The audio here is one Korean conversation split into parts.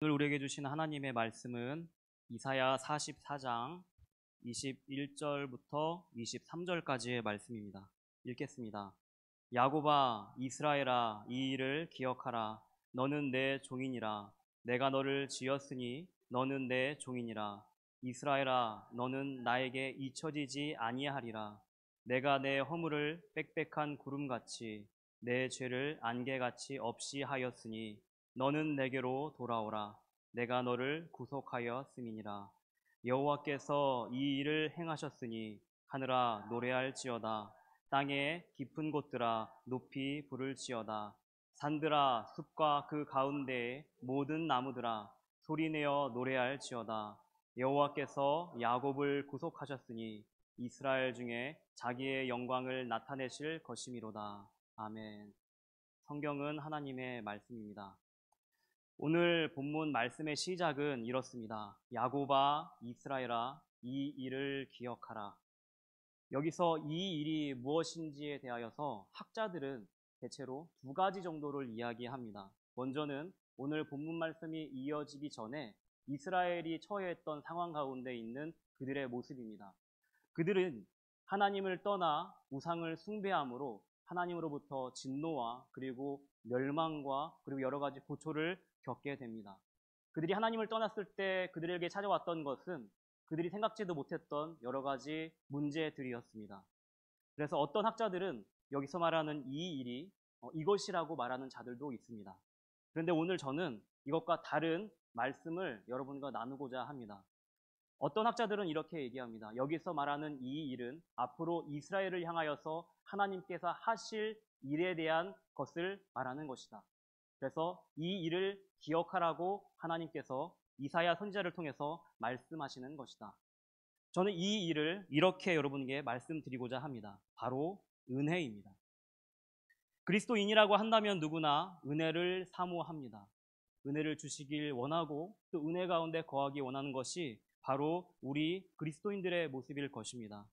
오늘 우리에게 주신 하나님의 말씀은 이사야 44장 21절부터 23절까지의 말씀입니다. 읽겠습니다. 야곱아, 이스라엘아, 이 일을 기억하라. 너는 내 종이니라. 내가 너를 지었으니 너는 내 종이니라. 이스라엘아, 너는 나에게 잊혀지지 아니하리라. 내가 내 허물을 빽빽한 구름같이 내 죄를 안개같이 없이 하였으니 너는 내게로 돌아오라. 내가 너를 구속하였음이니라. 여호와께서 이 일을 행하셨으니 하늘아 노래할지어다. 땅의 깊은 곳들아 높이 부를지어다. 산들아 숲과 그 가운데의 모든 나무들아 소리내어 노래할지어다. 여호와께서 야곱을 구속하셨으니 이스라엘 중에 자기의 영광을 나타내실 것이미로다. 아멘. 성경은 하나님의 말씀입니다. 오늘 본문 말씀의 시작은 이렇습니다. 야곱아, 이스라엘아, 이 일을 기억하라. 여기서 이 일이 무엇인지에 대하여서 학자들은 대체로 두 가지 정도를 이야기합니다. 먼저는 오늘 본문 말씀이 이어지기 전에 이스라엘이 처해했던 상황 가운데 있는 그들의 모습입니다. 그들은 하나님을 떠나 우상을 숭배함으로 하나님으로부터 진노와 그리고 멸망과 그리고 여러 가지 고초를 겪게 됩니다. 그들이 하나님을 떠났을 때 그들에게 찾아왔던 것은 그들이 생각지도 못했던 여러 가지 문제들이었습니다. 그래서 어떤 학자들은 여기서 말하는 이 일이 이것이라고 말하는 자들도 있습니다. 그런데 오늘 저는 이것과 다른 말씀을 여러분과 나누고자 합니다. 어떤 학자들은 이렇게 얘기합니다. 여기서 말하는 이 일은 앞으로 이스라엘을 향하여서 하나님께서 하실 일에 대한 것을 말하는 것이다. 그래서 이 일을 기억하라고 하나님께서 이사야 선지자를 통해서 말씀하시는 것이다. 저는 이 일을 이렇게 여러분에게 말씀드리고자 합니다. 바로 은혜입니다. 그리스도인이라고 한다면 누구나 은혜를 사모합니다. 은혜를 주시길 원하고 또 은혜 가운데 거하기 원하는 것이 바로 우리 그리스도인들의 모습일 것입니다.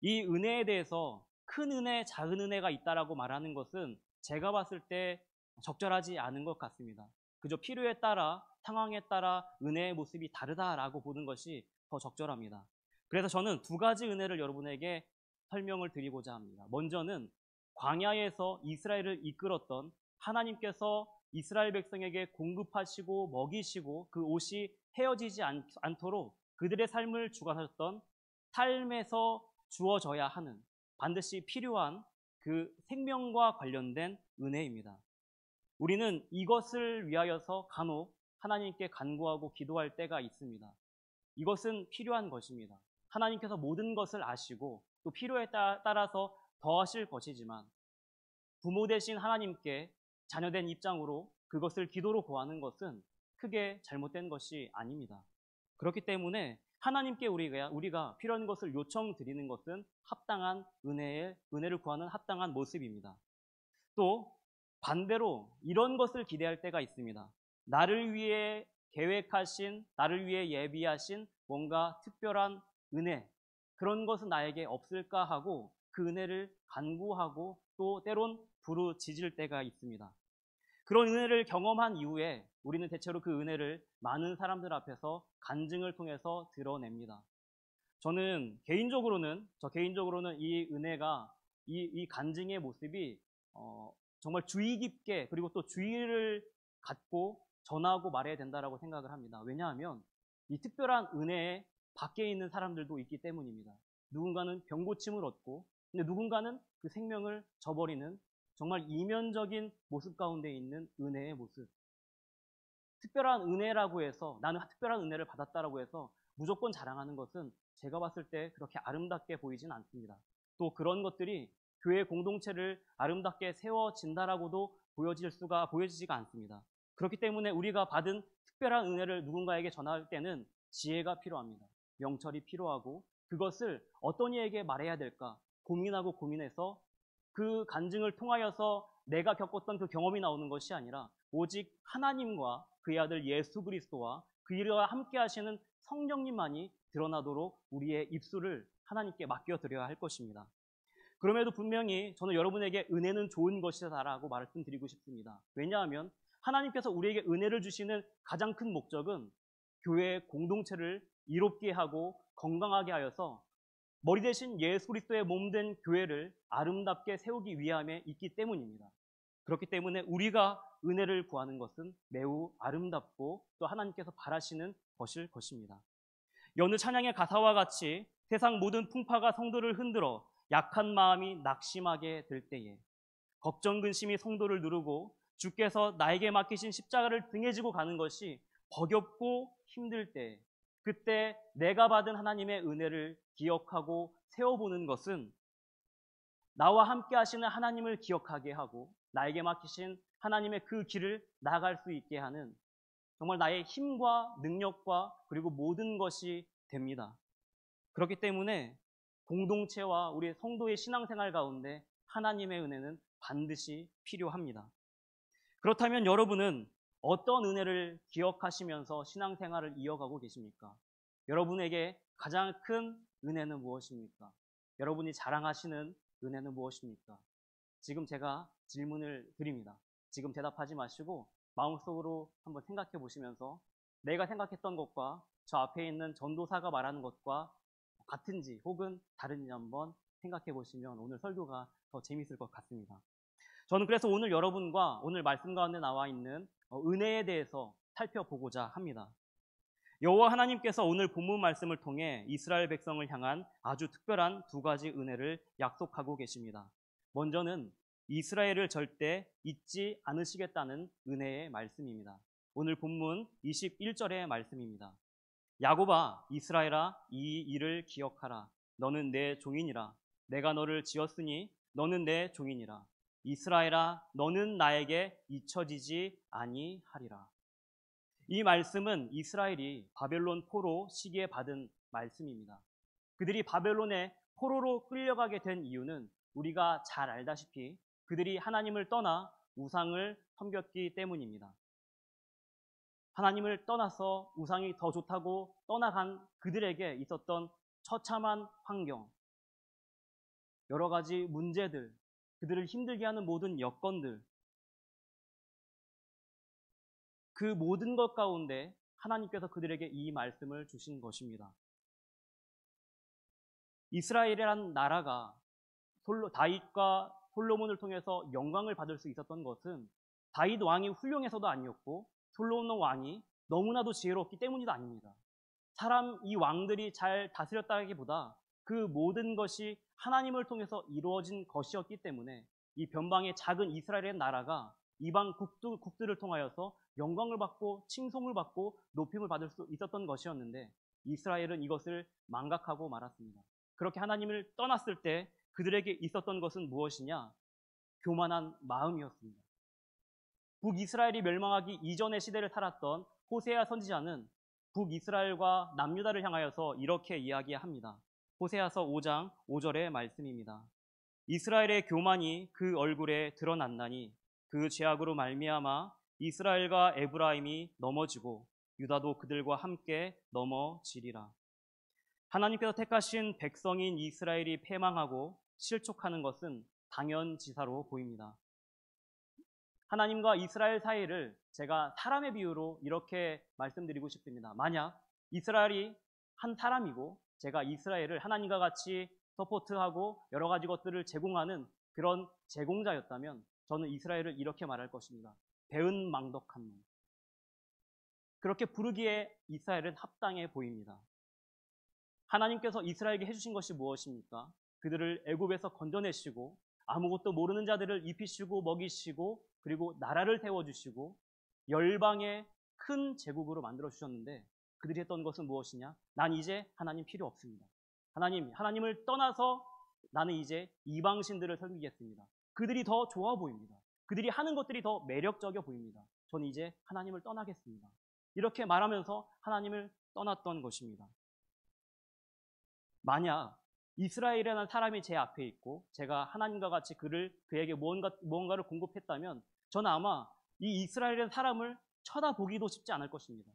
이 은혜에 대해서 큰 은혜, 작은 은혜가 있다라고 말하는 것은 제가 봤을 때 적절하지 않은 것 같습니다. 그저 필요에 따라, 상황에 따라 은혜의 모습이 다르다라고 보는 것이 더 적절합니다. 그래서 저는 두 가지 은혜를 여러분에게 설명을 드리고자 합니다. 먼저는 광야에서 이스라엘을 이끌었던 하나님께서 이스라엘 백성에게 공급하시고 먹이시고 그 옷이 헤어지지 않도록 그들의 삶을 주관하셨던 삶에서 주어져야 하는 반드시 필요한 그 생명과 관련된 은혜입니다. 우리는 이것을 위하여서 간혹 하나님께 간구하고 기도할 때가 있습니다. 이것은 필요한 것입니다. 하나님께서 모든 것을 아시고 또 필요에 따라서 더하실 것이지만 부모 되신 하나님께 자녀된 입장으로 그것을 기도로 구하는 것은 크게 잘못된 것이 아닙니다. 그렇기 때문에 하나님께 우리가 필요한 것을 요청드리는 것은 합당한 은혜를 구하는 합당한 모습입니다. 또 반대로 이런 것을 기대할 때가 있습니다. 나를 위해 계획하신, 나를 위해 예비하신 뭔가 특별한 은혜, 그런 것은 나에게 없을까 하고 그 은혜를 간구하고 또 때론 부르짖을 때가 있습니다. 그런 은혜를 경험한 이후에 우리는 대체로 그 은혜를 많은 사람들 앞에서 간증을 통해서 드러냅니다. 저는 개인적으로는 이 은혜가 이 간증의 모습이 정말 주의 깊게 그리고 또 주의를 갖고 전하고 말해야 된다라고 생각을 합니다. 왜냐하면 이 특별한 은혜에 밖에 있는 사람들도 있기 때문입니다. 누군가는 병고침을 얻고 근데 누군가는 그 생명을 저버리는 정말 이면적인 모습 가운데 있는 은혜의 모습. 특별한 은혜라고 해서 나는 특별한 은혜를 받았다라고 해서 무조건 자랑하는 것은 제가 봤을 때 그렇게 아름답게 보이진 않습니다. 또 그런 것들이 교회 공동체를 아름답게 세워진다라고도 보여지지가 않습니다. 그렇기 때문에 우리가 받은 특별한 은혜를 누군가에게 전할 때는 지혜가 필요합니다. 명철이 필요하고 그것을 어떤 이에게 말해야 될까 고민하고 고민해서 그 간증을 통하여서 내가 겪었던 그 경험이 나오는 것이 아니라 오직 하나님과 그의 아들 예수 그리스도와 그와 함께 하시는 성령님만이 드러나도록 우리의 입술을 하나님께 맡겨드려야 할 것입니다. 그럼에도 분명히 저는 여러분에게 은혜는 좋은 것이다라고 말씀드리고 싶습니다. 왜냐하면 하나님께서 우리에게 은혜를 주시는 가장 큰 목적은 교회의 공동체를 이롭게 하고 건강하게 하여서 머리 대신 예수 그리스도의 몸된 교회를 아름답게 세우기 위함에 있기 때문입니다. 그렇기 때문에 우리가 은혜를 구하는 것은 매우 아름답고 또 하나님께서 바라시는 것일 것입니다. 여느 찬양의 가사와 같이 세상 모든 풍파가 성도를 흔들어 약한 마음이 낙심하게 될 때에 걱정 근심이 성도를 누르고 주께서 나에게 맡기신 십자가를 등에 지고 가는 것이 버겁고 힘들 때, 그때 내가 받은 하나님의 은혜를 기억하고 세워보는 것은 나와 함께 하시는 하나님을 기억하게 하고 나에게 맡기신 하나님의 그 길을 나아갈 수 있게 하는 정말 나의 힘과 능력과 그리고 모든 것이 됩니다. 그렇기 때문에 공동체와 우리 성도의 신앙생활 가운데 하나님의 은혜는 반드시 필요합니다. 그렇다면 여러분은 어떤 은혜를 기억하시면서 신앙생활을 이어가고 계십니까? 여러분에게 가장 큰 은혜는 무엇입니까? 여러분이 자랑하시는 은혜는 무엇입니까? 지금 제가 질문을 드립니다. 지금 대답하지 마시고 마음속으로 한번 생각해 보시면서 내가 생각했던 것과 저 앞에 있는 전도사가 말하는 것과 같은지 혹은 다른지 한번 생각해 보시면 오늘 설교가 더 재밌을 것 같습니다. 저는 그래서 오늘 여러분과 오늘 말씀 가운데 나와 있는 은혜에 대해서 살펴보고자 합니다. 여호와 하나님께서 오늘 본문 말씀을 통해 이스라엘 백성을 향한 아주 특별한 두 가지 은혜를 약속하고 계십니다. 먼저는 이스라엘을 절대 잊지 않으시겠다는 은혜의 말씀입니다. 오늘 본문 21절의 말씀입니다. 야곱아, 이스라엘아, 이 일을 기억하라. 너는 내 종이니라. 내가 너를 지었으니 너는 내 종이니라. 이스라엘아, 너는 나에게 잊혀지지 아니하리라. 이 말씀은 이스라엘이 바벨론 포로 시기에 받은 말씀입니다. 그들이 바벨론의 포로로 끌려가게 된 이유는 우리가 잘 알다시피 그들이 하나님을 떠나 우상을 섬겼기 때문입니다. 하나님을 떠나서 우상이 더 좋다고 떠나간 그들에게 있었던 처참한 환경, 여러 가지 문제들, 그들을 힘들게 하는 모든 여건들, 그 모든 것 가운데 하나님께서 그들에게 이 말씀을 주신 것입니다. 이스라엘이란 나라가 다윗과 솔로몬을 통해서 영광을 받을 수 있었던 것은 다윗 왕이 훌륭해서도 아니었고 솔로몬 왕이 너무나도 지혜롭기 때문이도 아닙니다. 이 왕들이 잘 다스렸다기보다 그 모든 것이 하나님을 통해서 이루어진 것이었기 때문에 이 변방의 작은 이스라엘의 나라가 이방 국들을 통하여서 영광을 받고 칭송을 받고 높임을 받을 수 있었던 것이었는데 이스라엘은 이것을 망각하고 말았습니다. 그렇게 하나님을 떠났을 때 그들에게 있었던 것은 무엇이냐? 교만한 마음이었습니다. 북이스라엘이 멸망하기 이전의 시대를 살았던 호세아 선지자는 북이스라엘과 남유다를 향하여서 이렇게 이야기합니다. 호세아서 5장 5절의 말씀입니다. 이스라엘의 교만이 그 얼굴에 드러났나니 그 죄악으로 말미암아 이스라엘과 에브라임이 넘어지고 유다도 그들과 함께 넘어지리라. 하나님께서 택하신 백성인 이스라엘이 패망하고 실족하는 것은 당연지사로 보입니다. 하나님과 이스라엘 사이를 제가 사람의 비유로 이렇게 말씀드리고 싶습니다. 만약 이스라엘이 한 사람이고 제가 이스라엘을 하나님과 같이 서포트하고 여러 가지 것들을 제공하는 그런 제공자였다면 저는 이스라엘을 이렇게 말할 것입니다. 배은망덕한 놈. 그렇게 부르기에 이스라엘은 합당해 보입니다. 하나님께서 이스라엘에게 해주신 것이 무엇입니까? 그들을 애굽에서 건져내시고 아무것도 모르는 자들을 입히시고 먹이시고 그리고 나라를 세워주시고 열방의 큰 제국으로 만들어주셨는데 그들이 했던 것은 무엇이냐? 난 이제 하나님 필요 없습니다. 하나님을 떠나서 나는 이제 이방신들을 섬기겠습니다. 그들이 더 좋아 보입니다. 그들이 하는 것들이 더 매력적이어 보입니다. 저는 이제 하나님을 떠나겠습니다. 이렇게 말하면서 하나님을 떠났던 것입니다. 만약 이스라엘이라는 사람이 제 앞에 있고 제가 하나님과 같이 그에게 무언가를 공급했다면 저는 아마 이 이스라엘이라는 사람을 쳐다보기도 쉽지 않을 것입니다.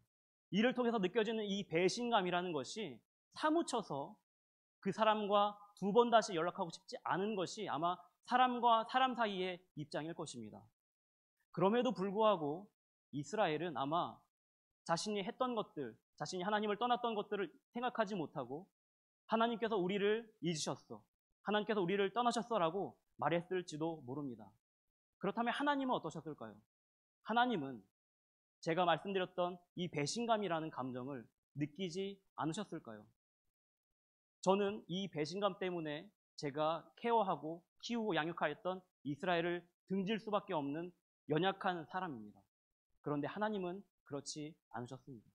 이를 통해서 느껴지는 이 배신감이라는 것이 사무쳐서 그 사람과 두 번 다시 연락하고 싶지 않은 것이 아마 사람과 사람 사이의 입장일 것입니다. 그럼에도 불구하고 이스라엘은 아마 자신이 했던 것들, 자신이 하나님을 떠났던 것들을 생각하지 못하고 하나님께서 우리를 잊으셨어, 하나님께서 우리를 떠나셨어라고 말했을지도 모릅니다. 그렇다면 하나님은 어떠셨을까요? 하나님은 제가 말씀드렸던 이 배신감이라는 감정을 느끼지 않으셨을까요? 저는 이 배신감 때문에 제가 케어하고 키우고 양육하였던 이스라엘을 등질 수밖에 없는 연약한 사람입니다. 그런데 하나님은 그렇지 않으셨습니다.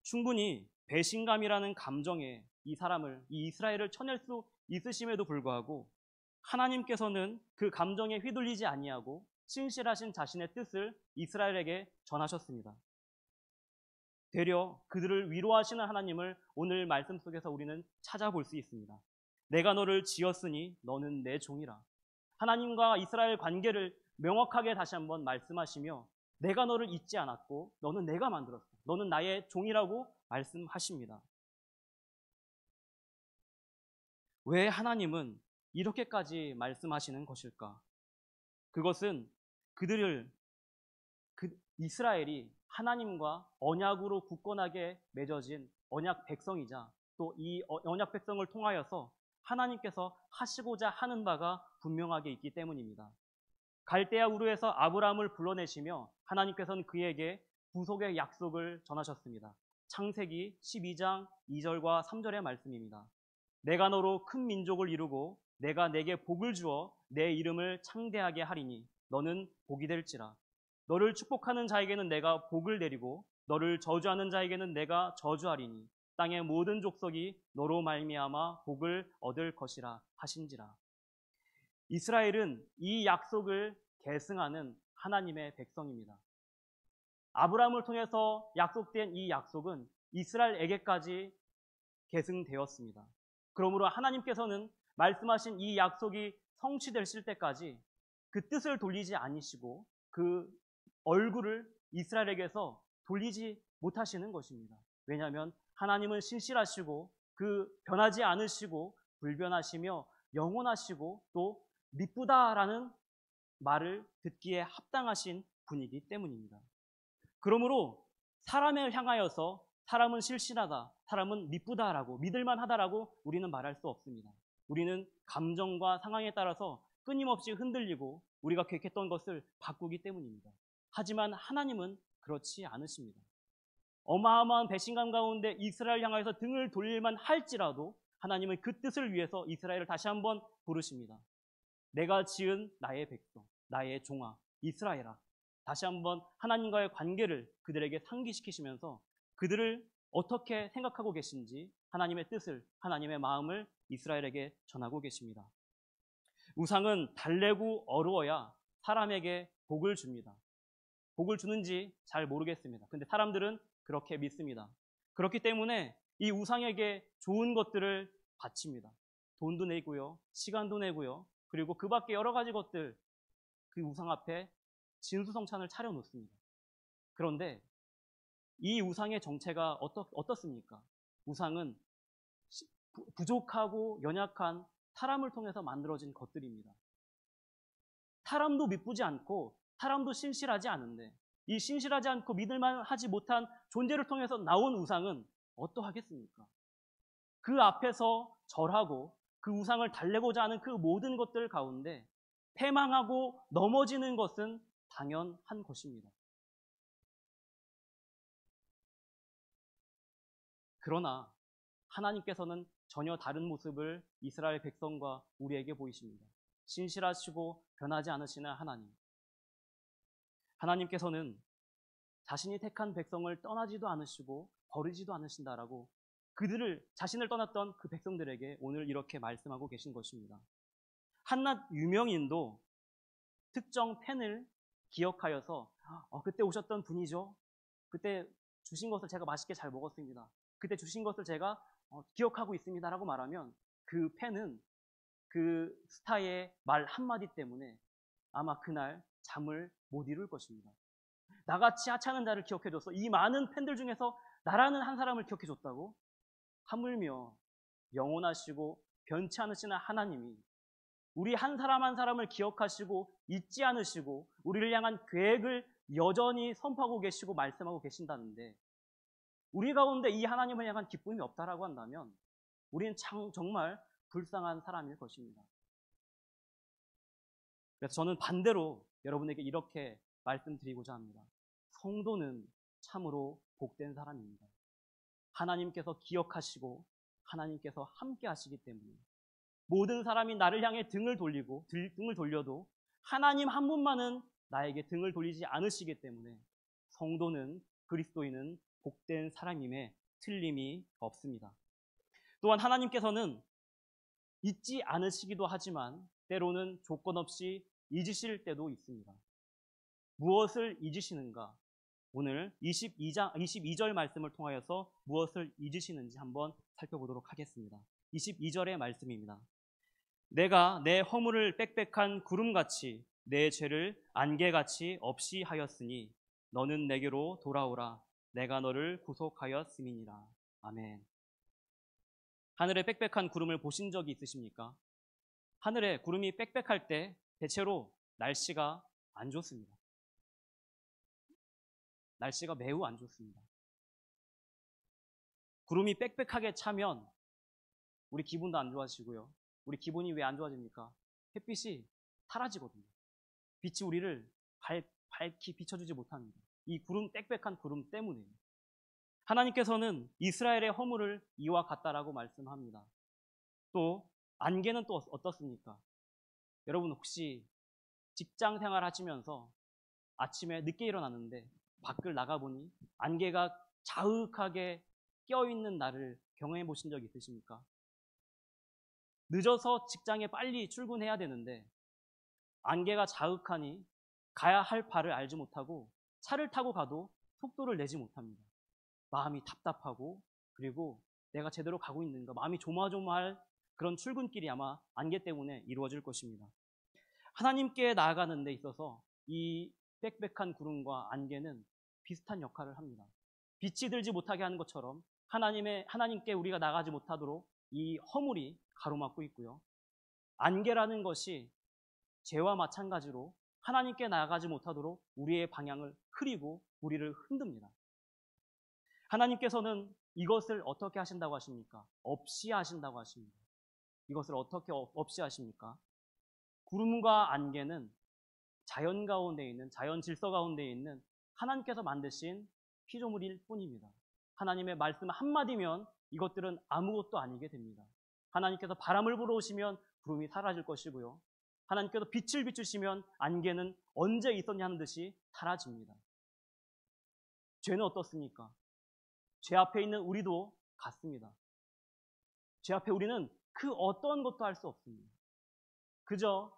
충분히 배신감이라는 감정에 이 이스라엘을 쳐낼 수 있으심에도 불구하고 하나님께서는 그 감정에 휘둘리지 아니하고 신실하신 자신의 뜻을 이스라엘에게 전하셨습니다. 되려 그들을 위로하시는 하나님을 오늘 말씀 속에서 우리는 찾아볼 수 있습니다. 내가 너를 지었으니 너는 내 종이라. 하나님과 이스라엘 관계를 명확하게 다시 한번 말씀하시며 내가 너를 잊지 않았고 너는 내가 만들었어, 너는 나의 종이라고 말씀하십니다. 왜 하나님은 이렇게까지 말씀하시는 것일까? 그것은 이스라엘이 하나님과 언약으로 굳건하게 맺어진 언약 백성이자 또 이 언약 백성을 통하여서 하나님께서 하시고자 하는 바가 분명하게 있기 때문입니다. 갈대아 우르에서 아브라함을 불러내시며 하나님께서는 그에게 구속의 약속을 전하셨습니다. 창세기 12장 2절과 3절의 말씀입니다. 내가 너로 큰 민족을 이루고 내가 내게 복을 주어 내 이름을 창대하게 하리니 너는 복이 될지라. 너를 축복하는 자에게는 내가 복을 내리고 너를 저주하는 자에게는 내가 저주하리니 땅의 모든 족속이 너로 말미암아 복을 얻을 것이라 하신지라. 이스라엘은 이 약속을 계승하는 하나님의 백성입니다. 아브라함을 통해서 약속된 이 약속은 이스라엘에게까지 계승되었습니다. 그러므로 하나님께서는 말씀하신 이 약속이 성취되실 때까지 그 뜻을 돌리지 않으시고 그 얼굴을 이스라엘에게서 돌리지 못하시는 것입니다. 왜냐하면 하나님은 신실하시고 그 변하지 않으시고 불변하시며 영원하시고 또 미쁘다라는 말을 듣기에 합당하신 분이기 때문입니다. 그러므로 사람을 향하여서 사람은 실실하다, 사람은 미쁘다라고, 믿을만하다라고 우리는 말할 수 없습니다. 우리는 감정과 상황에 따라서 끊임없이 흔들리고 우리가 계획했던 것을 바꾸기 때문입니다. 하지만 하나님은 그렇지 않으십니다. 어마어마한 배신감 가운데 이스라엘 향하여서 등을 돌릴만 할지라도 하나님은 그 뜻을 위해서 이스라엘을 다시 한번 부르십니다. 내가 지은 나의 백성, 나의 종아, 이스라엘아. 다시 한번 하나님과의 관계를 그들에게 상기시키시면서 그들을 어떻게 생각하고 계신지 하나님의 뜻을, 하나님의 마음을 이스라엘에게 전하고 계십니다. 우상은 달래고 어루어야 사람에게 복을 줍니다. 복을 주는지 잘 모르겠습니다. 근데 사람들은 그렇게 믿습니다. 그렇기 때문에 이 우상에게 좋은 것들을 바칩니다. 돈도 내고요, 시간도 내고요, 그리고 그 밖에 여러 가지 것들 그 우상 앞에 진수성찬을 차려놓습니다. 그런데 이 우상의 정체가 어떻습니까? 우상은 부족하고 연약한 사람을 통해서 만들어진 것들입니다. 사람도 믿지 않고 사람도 신실하지 않은데 이 신실하지 않고 믿을만 하지 못한 존재를 통해서 나온 우상은 어떠하겠습니까? 그 앞에서 절하고 그 우상을 달래고자 하는 그 모든 것들 가운데 패망하고 넘어지는 것은 당연한 것입니다. 그러나 하나님께서는 전혀 다른 모습을 이스라엘 백성과 우리에게 보이십니다. 신실하시고 변하지 않으시는 하나님. 하나님께서는 자신이 택한 백성을 떠나지도 않으시고 버리지도 않으신다라고 자신을 떠났던 그 백성들에게 오늘 이렇게 말씀하고 계신 것입니다. 한낱 유명인도 특정 팬을 기억하여서 그때 오셨던 분이죠. 그때 주신 것을 제가 맛있게 잘 먹었습니다. 그때 주신 것을 제가 기억하고 있습니다라고 말하면 그 팬은 그 스타의 말 한마디 때문에 아마 그날 잠을 못 이룰 것입니다. 나같이 하찮은 자를 기억해줘서 이 많은 팬들 중에서 나라는 한 사람을 기억해줬다고? 하물며 영원하시고 변치 않으시는 하나님이 우리 한 사람 한 사람을 기억하시고 잊지 않으시고 우리를 향한 계획을 여전히 선포하고 계시고 말씀하고 계신다는데 우리 가운데 이 하나님을 향한 기쁨이 없다라고 한다면 우리는 정말 불쌍한 사람일 것입니다. 그래서 저는 반대로 여러분에게 이렇게 말씀드리고자 합니다. 성도는 참으로 복된 사람입니다. 하나님께서 기억하시고 하나님께서 함께 하시기 때문에 모든 사람이 나를 향해 등을 돌려도 하나님 한 분만은 나에게 등을 돌리지 않으시기 때문에 성도는, 그리스도인은 복된 사람임에 틀림이 없습니다. 또한 하나님께서는 잊지 않으시기도 하지만 때로는 조건 없이 잊으실 때도 있습니다. 무엇을 잊으시는가? 오늘 22절 말씀을 통하여서 무엇을 잊으시는지 한번 살펴보도록 하겠습니다. 22절의 말씀입니다. 내가 내 허물을 빽빽한 구름같이 내 죄를 안개같이 없이 하였으니 너는 내게로 돌아오라. 내가 너를 구속하였음이니라. 아멘. 하늘에 빽빽한 구름을 보신 적이 있으십니까? 하늘에 구름이 빽빽할 때 대체로 날씨가 안 좋습니다. 날씨가 매우 안 좋습니다. 구름이 빽빽하게 차면 우리 기분도 안 좋아지고요. 우리 기분이 왜 안 좋아집니까? 햇빛이 사라지거든요. 빛이 우리를 밝히 비춰주지 못합니다. 이 빽빽한 구름 때문에. 하나님께서는 이스라엘의 허물을 이와 같다라고 말씀합니다. 또 안개는 또 어떻습니까? 여러분 혹시 직장 생활 하시면서 아침에 늦게 일어났는데 밖을 나가보니 안개가 자욱하게 껴있는 날을 경험해 보신 적 있으십니까? 늦어서 직장에 빨리 출근해야 되는데 안개가 자욱하니 가야 할 발을 알지 못하고 차를 타고 가도 속도를 내지 못합니다. 마음이 답답하고 그리고 내가 제대로 가고 있는가 마음이 조마조마할 그런 출근길이 아마 안개 때문에 이루어질 것입니다. 하나님께 나아가는 데 있어서 이 빽빽한 구름과 안개는 비슷한 역할을 합니다. 빛이 들지 못하게 하는 것처럼 하나님께 우리가 나가지 못하도록 이 허물이 가로막고 있고요. 안개라는 것이 죄와 마찬가지로 하나님께 나아가지 못하도록 우리의 방향을 흐리고 우리를 흔듭니다. 하나님께서는 이것을 어떻게 하신다고 하십니까? 없이 하신다고 하십니다. 이것을 어떻게 없이 하십니까? 구름과 안개는 자연 가운데 있는, 자연 질서 가운데 있는 하나님께서 만드신 피조물일 뿐입니다. 하나님의 말씀 한마디면 이것들은 아무것도 아니게 됩니다. 하나님께서 바람을 불어오시면 구름이 사라질 것이고요. 하나님께서 빛을 비추시면 안개는 언제 있었냐 하는 듯이 사라집니다. 죄는 어떻습니까? 죄 앞에 있는 우리도 같습니다. 죄 앞에 우리는 그 어떤 것도 할 수 없습니다. 그저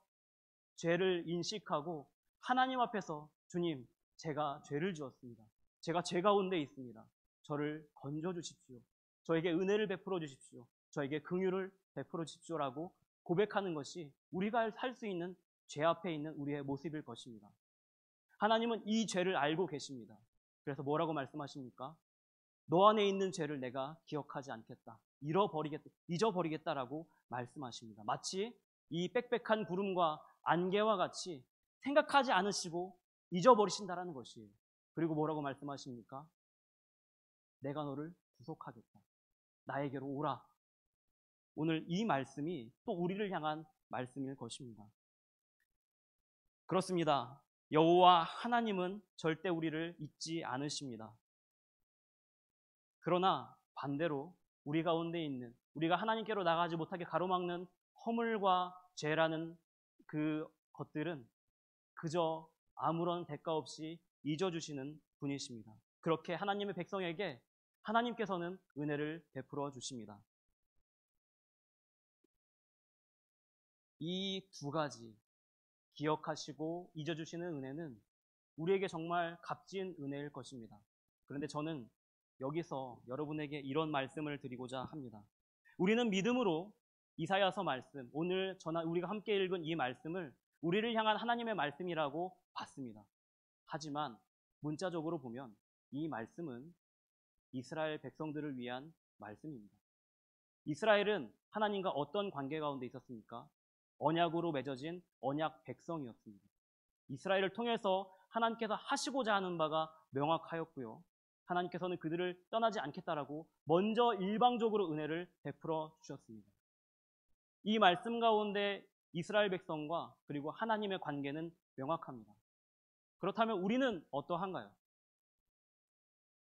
죄를 인식하고 하나님 앞에서 주님, 제가 죄를 지었습니다. 제가 죄 가운데 있습니다. 저를 건져 주십시오. 저에게 은혜를 베풀어 주십시오. 저에게 긍휼을 베풀어 주십시오라고 고백하는 것이 우리가 살 수 있는 죄 앞에 있는 우리의 모습일 것입니다. 하나님은 이 죄를 알고 계십니다. 그래서 뭐라고 말씀하십니까? 너 안에 있는 죄를 내가 기억하지 않겠다. 잊어버리겠다라고 말씀하십니다. 마치 이 빽빽한 구름과 안개와 같이 생각하지 않으시고 잊어버리신다라는 것이에요. 그리고 뭐라고 말씀하십니까? 내가 너를 구속하겠다. 나에게로 오라. 오늘 이 말씀이 또 우리를 향한 말씀일 것입니다. 그렇습니다. 여호와 하나님은 절대 우리를 잊지 않으십니다. 그러나 반대로 우리 가운데 있는, 우리가 하나님께로 나가지 못하게 가로막는 허물과 죄라는 그 것들은 그저 아무런 대가 없이 잊어주시는 분이십니다. 그렇게 하나님의 백성에게 하나님께서는 은혜를 베풀어 주십니다. 이 두 가지 기억하시고 잊어주시는 은혜는 우리에게 정말 값진 은혜일 것입니다. 그런데 저는 여기서 여러분에게 이런 말씀을 드리고자 합니다. 우리는 믿음으로 이사야서 말씀, 오늘 우리가 함께 읽은 이 말씀을 우리를 향한 하나님의 말씀이라고 봤습니다. 하지만 문자적으로 보면 이 말씀은 이스라엘 백성들을 위한 말씀입니다. 이스라엘은 하나님과 어떤 관계 가운데 있었습니까? 언약으로 맺어진 언약 백성이었습니다. 이스라엘을 통해서 하나님께서 하시고자 하는 바가 명확하였고요. 하나님께서는 그들을 떠나지 않겠다라고 먼저 일방적으로 은혜를 베풀어 주셨습니다. 이 말씀 가운데 이스라엘 백성과 그리고 하나님의 관계는 명확합니다. 그렇다면 우리는 어떠한가요?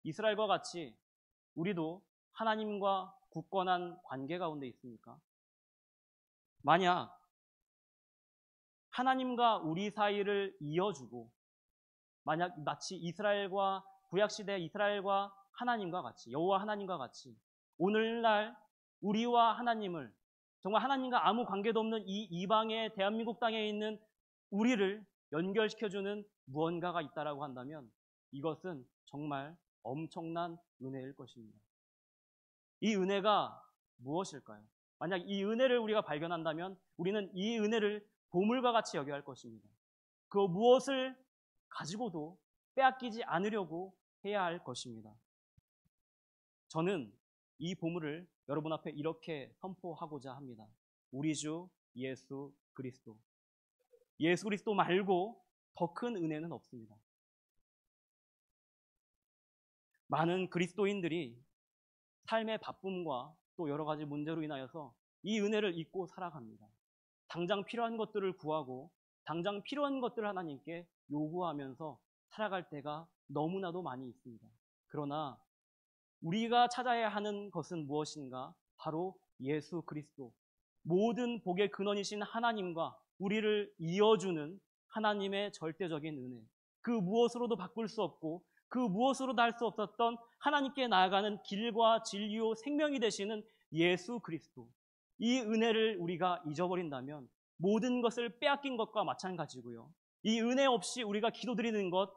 이스라엘과 같이 우리도 하나님과 굳건한 관계 가운데 있습니까? 만약 하나님과 우리 사이를 이어주고 만약 마치 이스라엘과 구약시대 이스라엘과 하나님과 같이 여호와 하나님과 같이 오늘날 우리와 하나님을 정말 하나님과 아무 관계도 없는 이 이방의 대한민국 땅에 있는 우리를 연결시켜주는 무언가가 있다라고 한다면 이것은 정말 엄청난 은혜일 것입니다. 이 은혜가 무엇일까요? 만약 이 은혜를 우리가 발견한다면 우리는 이 은혜를 보물과 같이 여겨야 할 것입니다. 그 무엇을 가지고도 빼앗기지 않으려고 해야 할 것입니다. 저는 이 보물을 여러분 앞에 이렇게 선포하고자 합니다. 우리 주 예수 그리스도. 예수 그리스도 말고 더 큰 은혜는 없습니다. 많은 그리스도인들이 삶의 바쁨과 또 여러 가지 문제로 인하여서 이 은혜를 잊고 살아갑니다. 당장 필요한 것들을 구하고 당장 필요한 것들을 하나님께 요구하면서 살아갈 때가 너무나도 많이 있습니다. 그러나 우리가 찾아야 하는 것은 무엇인가? 바로 예수 그리스도. 모든 복의 근원이신 하나님과 우리를 이어주는 하나님의 절대적인 은혜. 그 무엇으로도 바꿀 수 없고 그 무엇으로도 할 수 없었던 하나님께 나아가는 길과 진리요 생명이 되시는 예수 그리스도. 이 은혜를 우리가 잊어버린다면 모든 것을 빼앗긴 것과 마찬가지고요. 이 은혜 없이 우리가 기도드리는 것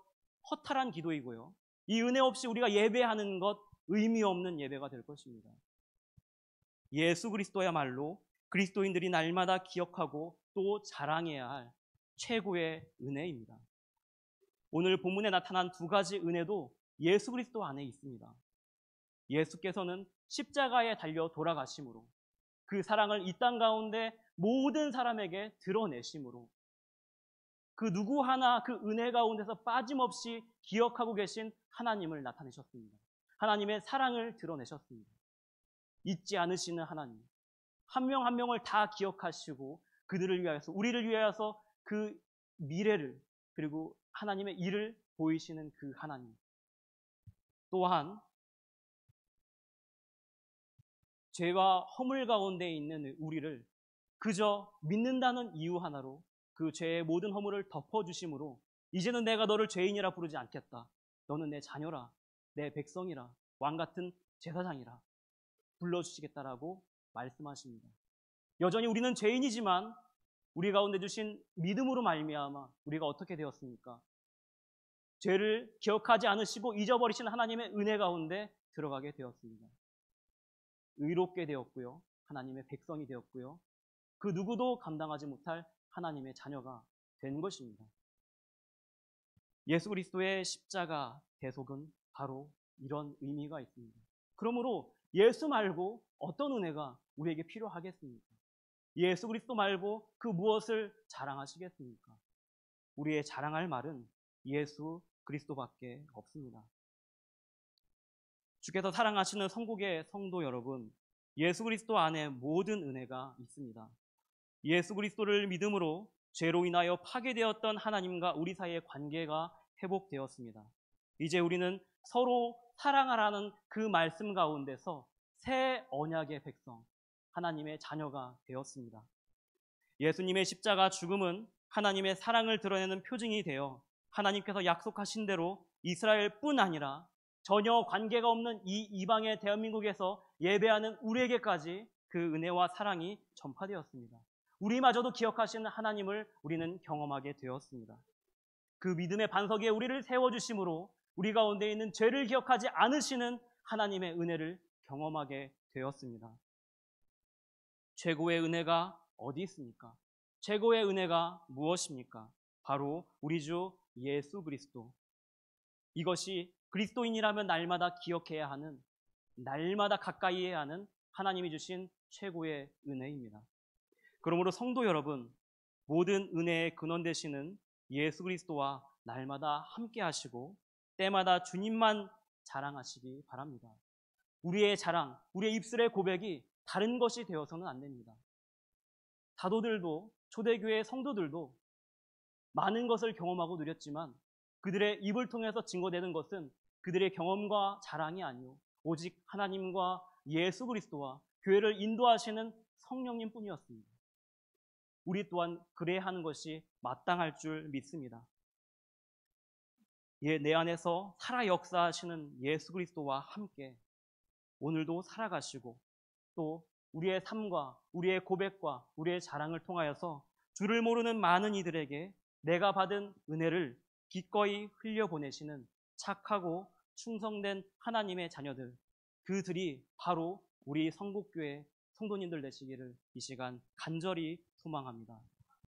허탈한 기도이고요. 이 은혜 없이 우리가 예배하는 것 의미 없는 예배가 될 것입니다. 예수 그리스도야말로 그리스도인들이 날마다 기억하고 또 자랑해야 할 최고의 은혜입니다. 오늘 본문에 나타난 두 가지 은혜도 예수 그리스도 안에 있습니다. 예수께서는 십자가에 달려 돌아가심으로 그 사랑을 이 땅 가운데 모든 사람에게 드러내심으로 그 누구 하나 그 은혜 가운데서 빠짐없이 기억하고 계신 하나님을 나타내셨습니다. 하나님의 사랑을 드러내셨습니다. 잊지 않으시는 하나님, 한 명 한 명을 다 기억하시고 그들을 위하여서 우리를 위하여서 그 미래를 그리고 하나님의 일을 보이시는 그 하나님. 또한 죄와 허물 가운데 있는 우리를 그저 믿는다는 이유 하나로 그 죄의 모든 허물을 덮어주심으로 이제는 내가 너를 죄인이라 부르지 않겠다. 너는 내 자녀라, 내 백성이라, 왕같은 제사장이라 불러주시겠다라고 말씀하십니다. 여전히 우리는 죄인이지만 우리 가운데 주신 믿음으로 말미암아 우리가 어떻게 되었습니까? 죄를 기억하지 않으시고 잊어버리신 하나님의 은혜 가운데 들어가게 되었습니다. 의롭게 되었고요. 하나님의 백성이 되었고요. 그 누구도 감당하지 못할 하나님의 자녀가 된 것입니다. 예수 그리스도의 십자가 대속은 바로 이런 의미가 있습니다. 그러므로 예수 말고 어떤 은혜가 우리에게 필요하겠습니까? 예수 그리스도 말고 그 무엇을 자랑하시겠습니까? 우리의 자랑할 말은 예수 그리스도밖에 없습니다. 주께서 사랑하시는 성국의 성도 여러분, 예수 그리스도 안에 모든 은혜가 있습니다. 예수 그리스도를 믿음으로 죄로 인하여 파괴되었던 하나님과 우리 사이의 관계가 회복되었습니다. 이제 우리는 서로 사랑하라는 그 말씀 가운데서 새 언약의 백성, 하나님의 자녀가 되었습니다. 예수님의 십자가 죽음은 하나님의 사랑을 드러내는 표징이 되어 하나님께서 약속하신 대로 이스라엘뿐 아니라 전혀 관계가 없는 이 이방의 대한민국에서 예배하는 우리에게까지 그 은혜와 사랑이 전파되었습니다. 우리마저도 기억하시는 하나님을 우리는 경험하게 되었습니다. 그 믿음의 반석 위에 우리를 세워주심으로 우리 가운데 있는 죄를 기억하지 않으시는 하나님의 은혜를 경험하게 되었습니다. 최고의 은혜가 어디 있습니까? 최고의 은혜가 무엇입니까? 바로 우리 주 예수 그리스도. 이것이 그리스도인이라면 날마다 기억해야 하는, 날마다 가까이 해야 하는 하나님이 주신 최고의 은혜입니다. 그러므로 성도 여러분, 모든 은혜의 근원 되시는 예수 그리스도와 날마다 함께 하시고 때마다 주님만 자랑하시기 바랍니다. 우리의 자랑, 우리의 입술의 고백이 다른 것이 되어서는 안 됩니다. 사도들도 초대교회 성도들도 많은 것을 경험하고 누렸지만 그들의 입을 통해서 증거되는 것은 그들의 경험과 자랑이 아니요 오직 하나님과 예수 그리스도와 교회를 인도하시는 성령님 뿐이었습니다. 우리 또한 그래야 하는 것이 마땅할 줄 믿습니다. 내 안에서 살아 역사하시는 예수 그리스도와 함께 오늘도 살아가시고 또 우리의 삶과 우리의 고백과 우리의 자랑을 통하여서 주를 모르는 많은 이들에게 내가 받은 은혜를 기꺼이 흘려보내시는 착하고 충성된 하나님의 자녀들, 그들이 바로 우리 성국교회 성도님들 되시기를 이 시간 간절히 소망합니다.